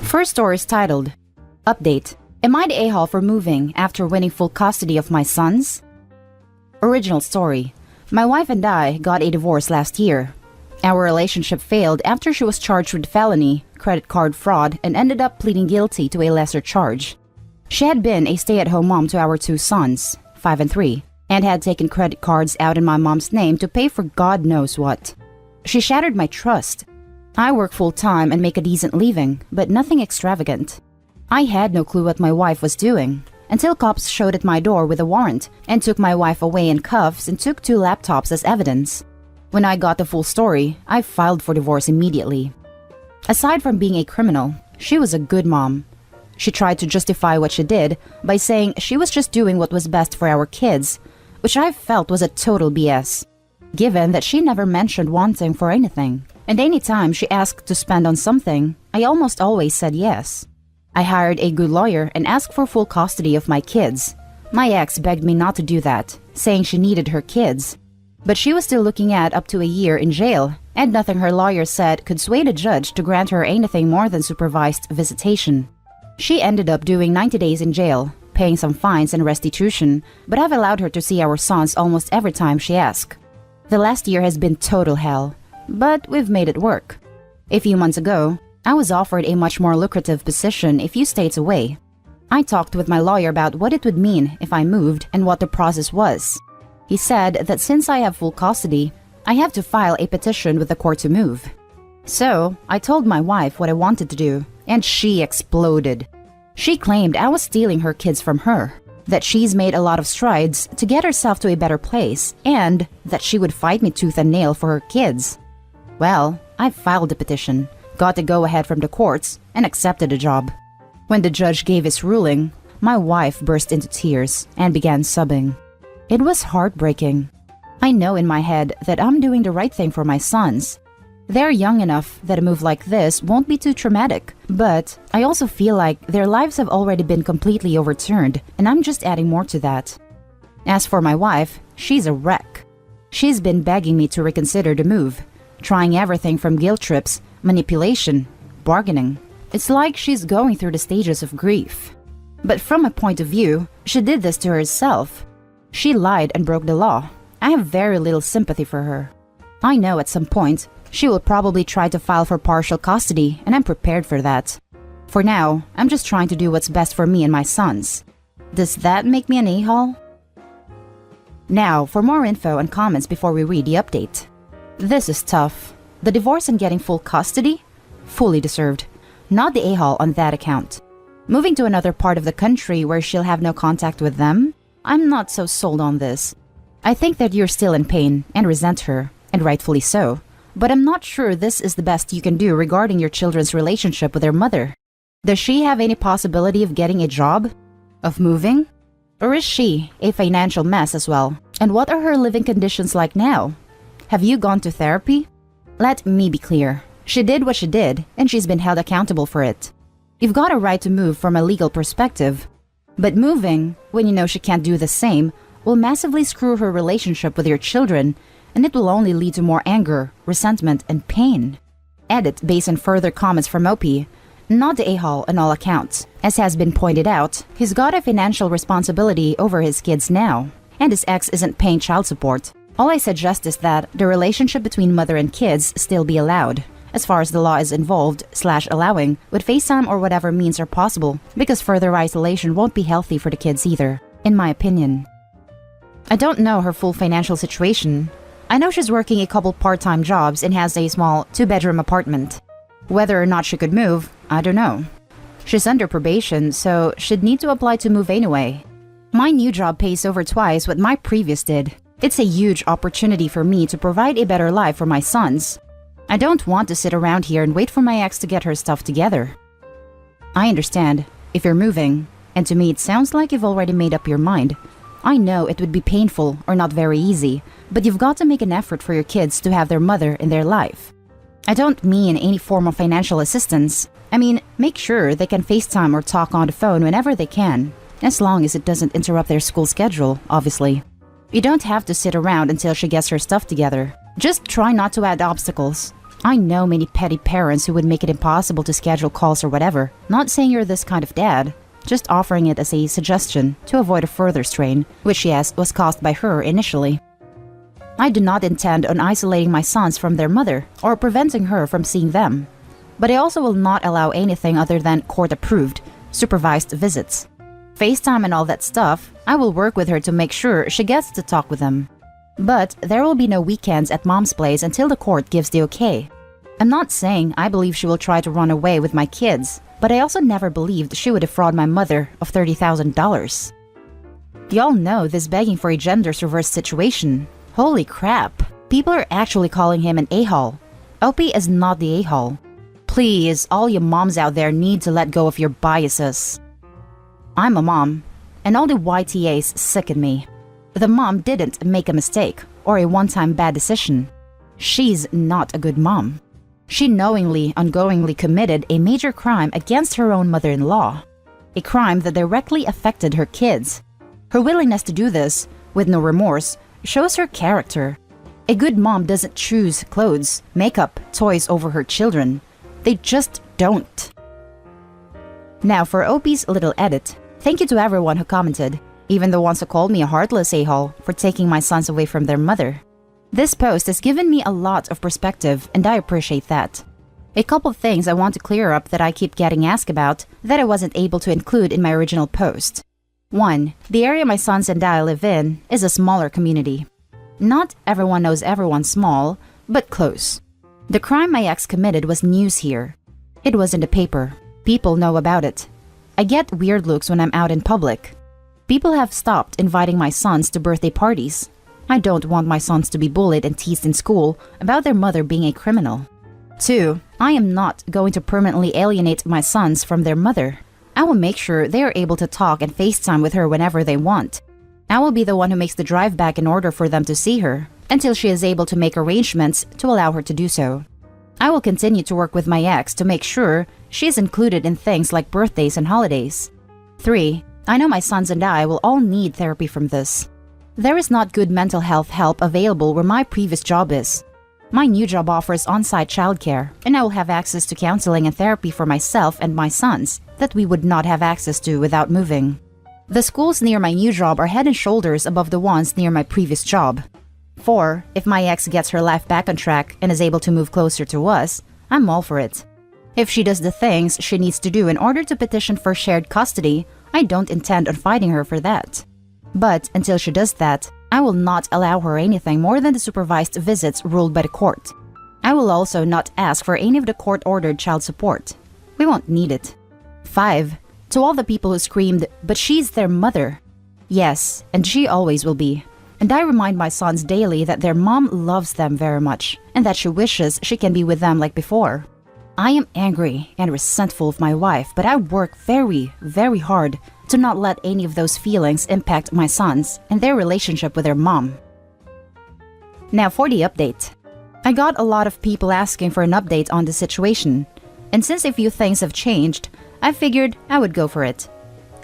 First story is titled, Update. Am I the a-hole for moving after winning full custody of my sons? Original story. My wife and I got a divorce last year. Our relationship failed after she was charged with felony, credit card fraud, and ended up pleading guilty to a lesser charge. She had been a stay-at-home mom to our two sons, 5 and 3, and had taken credit cards out in my mom's name to pay for God knows what. She shattered my trust. I work full-time and make a decent living, but nothing extravagant. I had no clue what my wife was doing, until cops showed at my door with a warrant and took my wife away in cuffs and took 2 laptops as evidence. When I got the full story, I filed for divorce immediately. Aside from being a criminal, she was a good mom. She tried to justify what she did by saying she was just doing what was best for our kids, which I felt was a total BS, given that she never mentioned wanting for anything. And any time she asked to spend on something, I almost always said yes. I hired a good lawyer and asked for full custody of my kids. My ex begged me not to do that, saying she needed her kids. But she was still looking at up to a year in jail, and nothing her lawyer said could sway the judge to grant her anything more than supervised visitation. She ended up doing 90 days in jail, paying some fines and restitution, but I've allowed her to see our sons almost every time she asks. The last year has been total hell, but we've made it work. A few months ago, I was offered a much more lucrative position a few states away. I talked with my lawyer about what it would mean if I moved and what the process was. He said that since I have full custody, I have to file a petition with the court to move. So, I told my wife what I wanted to do, and she exploded. She claimed I was stealing her kids from her, that she's made a lot of strides to get herself to a better place, and that she would fight me tooth and nail for her kids. Well, I filed the petition, got the go-ahead from the courts, and accepted the job. When the judge gave his ruling, my wife burst into tears and began sobbing. It was heartbreaking. I know in my head that I'm doing the right thing for my sons. They're young enough that a move like this won't be too traumatic, but I also feel like their lives have already been completely overturned, and I'm just adding more to that. As for my wife, she's a wreck. She's been begging me to reconsider the move, trying everything from guilt trips, manipulation, bargaining. It's like she's going through the stages of grief. But from a point of view, she did this to herself. She lied and broke the law. I have very little sympathy for her. I know at some point, she will probably try to file for partial custody, and I'm prepared for that. For now, I'm just trying to do what's best for me and my sons. Does that make me an a-hole? Now, for more info and comments before we read the update. This is tough. The divorce and getting full custody? Fully deserved. Not the a-hole on that account. Moving to another part of the country where she'll have no contact with them? I'm not so sold on this. I think that you're still in pain and resent her, and rightfully so. But I'm not sure this is the best you can do regarding your children's relationship with their mother. Does she have any possibility of getting a job? Of moving? Or is she a financial mess as well? And what are her living conditions like now? Have you gone to therapy? Let me be clear. She did what she did, and she's been held accountable for it. You've got a right to move from a legal perspective. But moving, when you know she can't do the same, will massively screw her relationship with your children, and it will only lead to more anger, resentment, and pain. Edit based on further comments from OP. Not the a-hole on all accounts. As has been pointed out, he's got a financial responsibility over his kids now, and his ex isn't paying child support. All I suggest is that the relationship between mother and kids still be allowed, as far as the law is involved/allowing, with FaceTime or whatever means are possible, because further isolation won't be healthy for the kids either, in my opinion. I don't know her full financial situation. I know she's working a couple part-time jobs and has a small 2-bedroom apartment. Whether or not she could move, I don't know. She's under probation, so she'd need to apply to move anyway. My new job pays over twice what my previous did. It's a huge opportunity for me to provide a better life for my sons. I don't want to sit around here and wait for my ex to get her stuff together. I understand, if you're moving, and to me it sounds like you've already made up your mind. I know it would be painful or not very easy, but you've got to make an effort for your kids to have their mother in their life. I don't mean any form of financial assistance. I mean, make sure they can FaceTime or talk on the phone whenever they can, as long as it doesn't interrupt their school schedule, obviously. You don't have to sit around until she gets her stuff together. Just try not to add obstacles. I know many petty parents who would make it impossible to schedule calls or whatever. Not saying you're this kind of dad, just offering it as a suggestion to avoid a further strain, which yes, was caused by her initially. I do not intend on isolating my sons from their mother or preventing her from seeing them. But I also will not allow anything other than court-approved, supervised visits. FaceTime and all that stuff, I will work with her to make sure she gets to talk with them. But there will be no weekends at mom's place until the court gives the okay. I'm not saying I believe she will try to run away with my kids, but I also never believed she would defraud my mother of $30,000. Y'all know this begging for a gender-reversed situation. Holy crap, people are actually calling him an a-hole. Opie is not the a-hole. Please, all you moms out there need to let go of your biases. I'm a mom, and all the YTAs sicken me. The mom didn't make a mistake or a one-time bad decision. She's not a good mom. She knowingly, ongoingly committed a major crime against her own mother-in-law. A crime that directly affected her kids. Her willingness to do this, with no remorse, shows her character. A good mom doesn't choose clothes, makeup, toys over her children. They just don't. Now for Opie's little edit. Thank you to everyone who commented, even the ones who called me a heartless a-hole for taking my sons away from their mother. This post has given me a lot of perspective, and I appreciate that. A couple of things I want to clear up that I keep getting asked about that I wasn't able to include in my original post. 1. The area my sons and I live in is a smaller community. Not everyone knows everyone small, but close. The crime my ex committed was news here. It was in the paper. People know about it. I get weird looks when I'm out in public. People have stopped inviting my sons to birthday parties. I don't want my sons to be bullied and teased in school about their mother being a criminal. 2. I am not going to permanently alienate my sons from their mother. I will make sure they are able to talk and FaceTime with her whenever they want. I will be the one who makes the drive back in order for them to see her, until she is able to make arrangements to allow her to do so. I will continue to work with my ex to make sure she is included in things like birthdays and holidays. 3. I know my sons and I will all need therapy from this. There is not good mental health help available where my previous job is. My new job offers on-site childcare, and I will have access to counseling and therapy for myself and my sons that we would not have access to without moving. The schools near my new job are head and shoulders above the ones near my previous job. 4. If my ex gets her life back on track and is able to move closer to us, I'm all for it. If she does the things she needs to do in order to petition for shared custody, I don't intend on fighting her for that. But until she does that, I will not allow her anything more than the supervised visits ruled by the court. I will also not ask for any of the court-ordered child support. We won't need it. 5. To all the people who screamed, "But she's their mother." Yes, and she always will be. And I remind my sons daily that their mom loves them very much, and that she wishes she can be with them like before. I am angry and resentful of my wife, but I work very, very hard to not let any of those feelings impact my sons and their relationship with their mom. Now for the update. I got a lot of people asking for an update on the situation, and since a few things have changed, I figured I would go for it.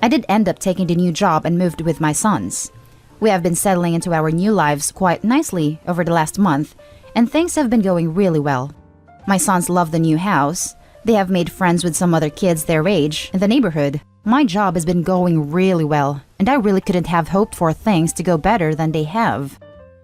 I did end up taking the new job and moved with my sons. We have been settling into our new lives quite nicely over the last month, and things have been going really well. My sons love the new house. They have made friends with some other kids their age in the neighborhood. My job has been going really well, and I really couldn't have hoped for things to go better than they have.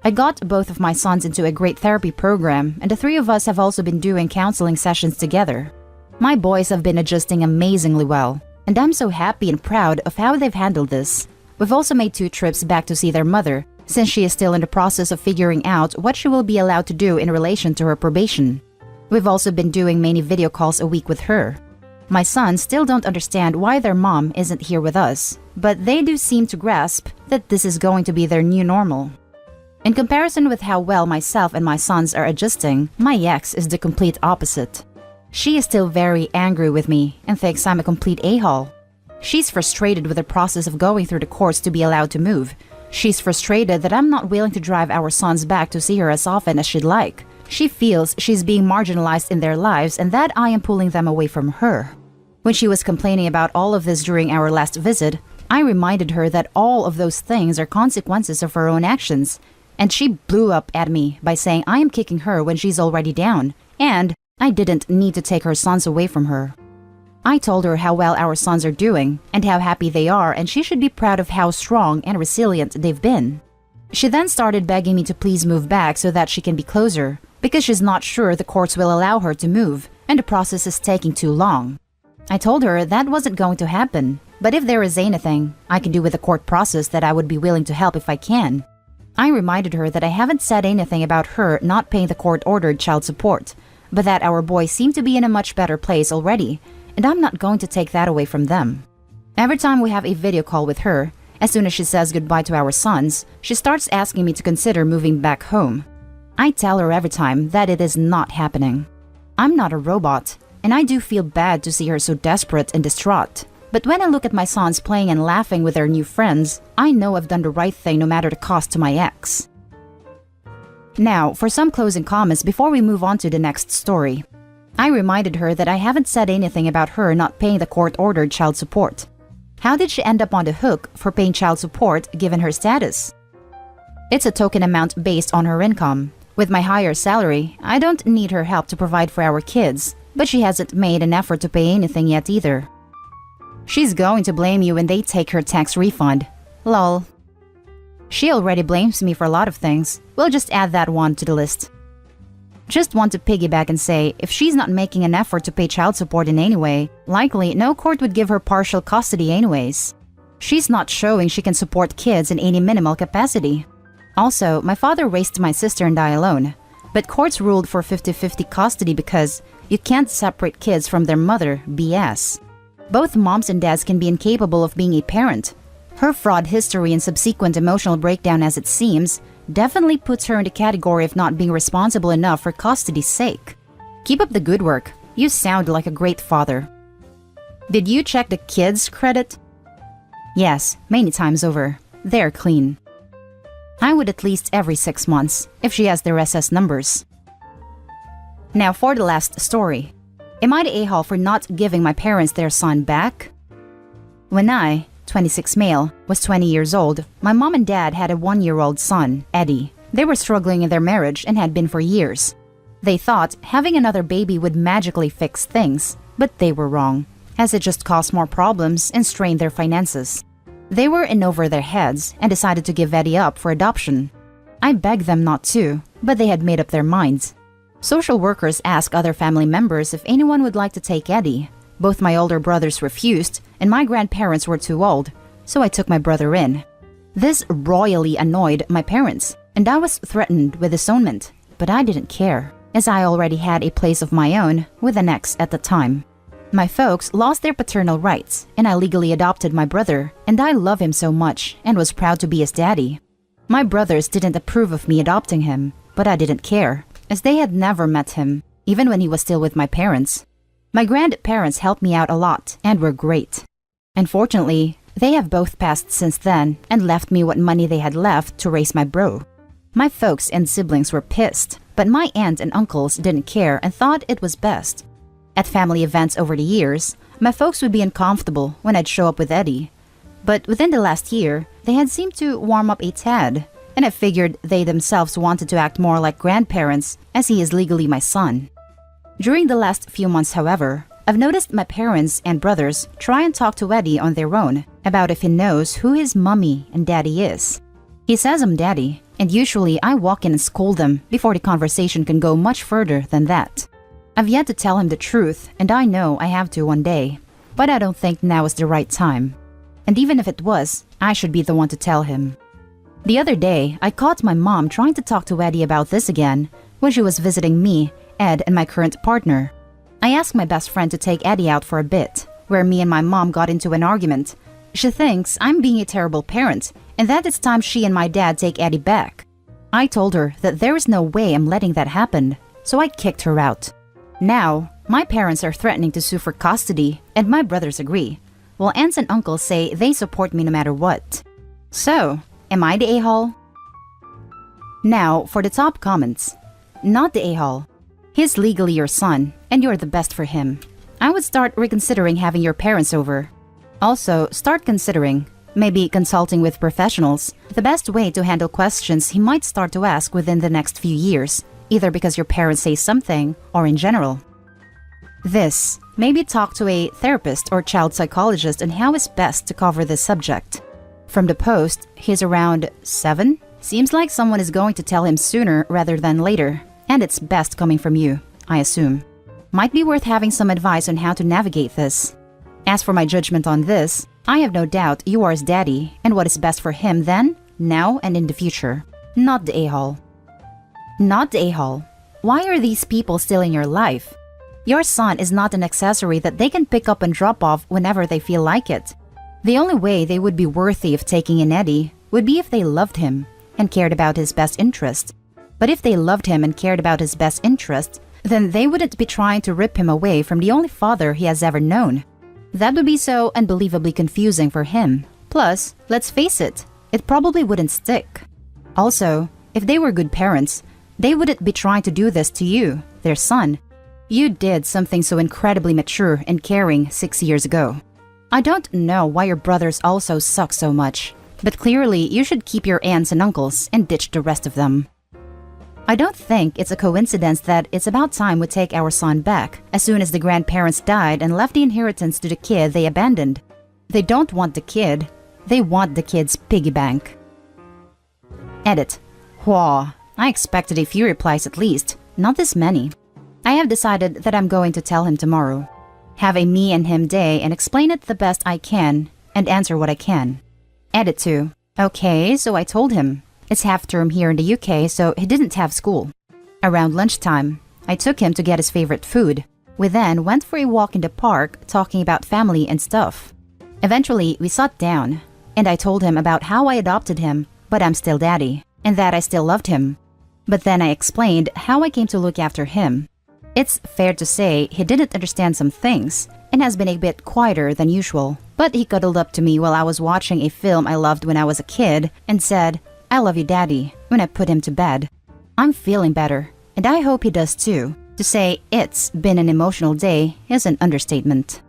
I got both of my sons into a great therapy program, and the three of us have also been doing counseling sessions together. My boys have been adjusting amazingly well, and I'm so happy and proud of how they've handled this. We've also made 2 trips back to see their mother, since she is still in the process of figuring out what she will be allowed to do in relation to her probation. We've also been doing many video calls a week with her. My sons still don't understand why their mom isn't here with us, but they do seem to grasp that this is going to be their new normal. In comparison with how well myself and my sons are adjusting, my ex is the complete opposite. She is still very angry with me and thinks I'm a complete a-hole. She's frustrated with the process of going through the courts to be allowed to move. She's frustrated that I'm not willing to drive our sons back to see her as often as she'd like. She feels she's being marginalized in their lives and that I am pulling them away from her. When she was complaining about all of this during our last visit, I reminded her that all of those things are consequences of her own actions, and she blew up at me by saying I am kicking her when she's already down, And I didn't need to take her sons away from her. I told her how well our sons are doing and how happy they are, and she should be proud of how strong and resilient they've been. She then started begging me to please move back so that she can be closer, because she's not sure the courts will allow her to move and the process is taking too long. I told her that wasn't going to happen, but if there is anything I can do with the court process, that I would be willing to help if I can. I reminded her that I haven't said anything about her not paying the court-ordered child support, but that our boys seem to be in a much better place already, and I'm not going to take that away from them. Every time we have a video call with her, as soon as she says goodbye to our sons, she starts asking me to consider moving back home. I tell her every time that it is not happening. I'm not a robot, and I do feel bad to see her so desperate and distraught. But when I look at my sons playing and laughing with their new friends, I know I've done the right thing no matter the cost to my ex. Now, for some closing comments before we move on to the next story. I reminded her that I haven't said anything about her not paying the court-ordered child support. How did she end up on the hook for paying child support given her status? It's a token amount based on her income. With my higher salary, I don't need her help to provide for our kids, but she hasn't made an effort to pay anything yet either. She's going to blame you when they take her tax refund. Lol. She already blames me for a lot of things. We'll just add that one to the list. Just want to piggyback and say, if she's not making an effort to pay child support in any way, likely no court would give her partial custody anyways. She's not showing she can support kids in any minimal capacity. Also, my father raised my sister and I alone, but courts ruled for 50-50 custody because you can't separate kids from their mother, BS. Both moms and dads can be incapable of being a parent. Her fraud history and subsequent emotional breakdown, as it seems, definitely puts her in the category of not being responsible enough for custody's sake. Keep up the good work. You sound like a great father. Did you check the kids' credit? Yes, many times over. They're clean. I would at least every 6 months, if she has their SS numbers. Now for the last story. Am I the a-hole for not giving my parents their son back? When I, 26 male, was 20 years old, my mom and dad had a 1-year-old son, Eddie. They were struggling in their marriage and had been for years. They thought having another baby would magically fix things, but they were wrong, as it just caused more problems and strained their finances. They were in over their heads and decided to give Eddie up for adoption. I begged them not to, but they had made up their minds. Social workers asked other family members if anyone would like to take Eddie. Both my older brothers refused, and my grandparents were too old, so I took my brother in. This royally annoyed my parents, and I was threatened with disownment, but I didn't care, as I already had a place of my own with an ex at the time. My folks lost their paternal rights, and I legally adopted my brother, and I love him so much and was proud to be his daddy. My brothers didn't approve of me adopting him, but I didn't care, as they had never met him, even when he was still with my parents. My grandparents helped me out a lot and were great. Unfortunately, they have both passed since then and left me what money they had left to raise my bro. My folks and siblings were pissed, but my aunt and uncles didn't care and thought it was best. At family events over the years, my folks would be uncomfortable when I'd show up with Eddie. But within the last year, they had seemed to warm up a tad, and I figured they themselves wanted to act more like grandparents, as he is legally my son. During the last few months, however, I've noticed my parents and brothers try and talk to Eddie on their own about if he knows who his mommy and daddy is. He says I'm daddy, and usually I walk in and scold them before the conversation can go much further than that. I've yet to tell him the truth, and I know I have to one day, but I don't think now is the right time. And even if it was, I should be the one to tell him. The other day, I caught my mom trying to talk to Eddie about this again when she was visiting me, Ed, and my current partner. I asked my best friend to take Eddie out for a bit, where me and my mom got into an argument. She thinks I'm being a terrible parent, and that it's time she and my dad take Eddie back. I told her that there is no way I'm letting that happen, so I kicked her out. Now, my parents are threatening to sue for custody, and my brothers agree, while aunts and uncles say they support me no matter what. So, am I the a-hole? Now, for the top comments. Not the a-hole. He's legally your son, and you're the best for him. I would start reconsidering having your parents over. Also, start considering, maybe consulting with professionals, the best way to handle questions he might start to ask within the next few years, either because your parents say something or in general. This, maybe talk to a therapist or child psychologist on how is best to cover this subject. From the post, he's around 7. Seems like someone is going to tell him sooner rather than later, and it's best coming from you, I assume. Might be worth having some advice on how to navigate this. As for my judgment on this, I have no doubt you are his daddy, and what is best for him then, now, and in the future. Not the a-hole. Not the a-hole. Why are these people still in your life? Your son is not an accessory that they can pick up and drop off whenever they feel like it. The only way they would be worthy of taking in Eddie would be if they loved him and cared about his best interest. But if they loved him and cared about his best interest, then they wouldn't be trying to rip him away from the only father he has ever known. That would be so unbelievably confusing for him. Plus, let's face it, it probably wouldn't stick. Also, if they were good parents, they wouldn't be trying to do this to you, their son. You did something so incredibly mature and caring 6 years ago. I don't know why your brothers also suck so much, but clearly you should keep your aunts and uncles and ditch the rest of them. I don't think it's a coincidence that it's about time we take our son back as soon as the grandparents died and left the inheritance to the kid they abandoned. They don't want the kid, they want the kid's piggy bank. Edit. Whoa, I expected a few replies at least, not this many. I have decided that I'm going to tell him tomorrow. Have a me and him day and explain it the best I can and answer what I can. Edit 2. Okay, so I told him. It's half term here in the UK, so he didn't have school. Around lunchtime, I took him to get his favorite food. We then went for a walk in the park talking about family and stuff. Eventually, we sat down, and I told him about how I adopted him, but I'm still daddy, and that I still loved him. But then I explained how I came to look after him. It's fair to say he didn't understand some things and has been a bit quieter than usual, but he cuddled up to me while I was watching a film I loved when I was a kid and said, "I love you, Daddy," when I put him to bed. I'm feeling better, and I hope he does too. To say it's been an emotional day is an understatement.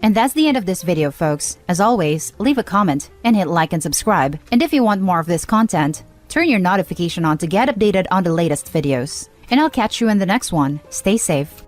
And that's the end of this video, folks. As always, leave a comment and hit like and subscribe. And if you want more of this content, turn your notification on to get updated on the latest videos. And I'll catch you in the next one. Stay safe.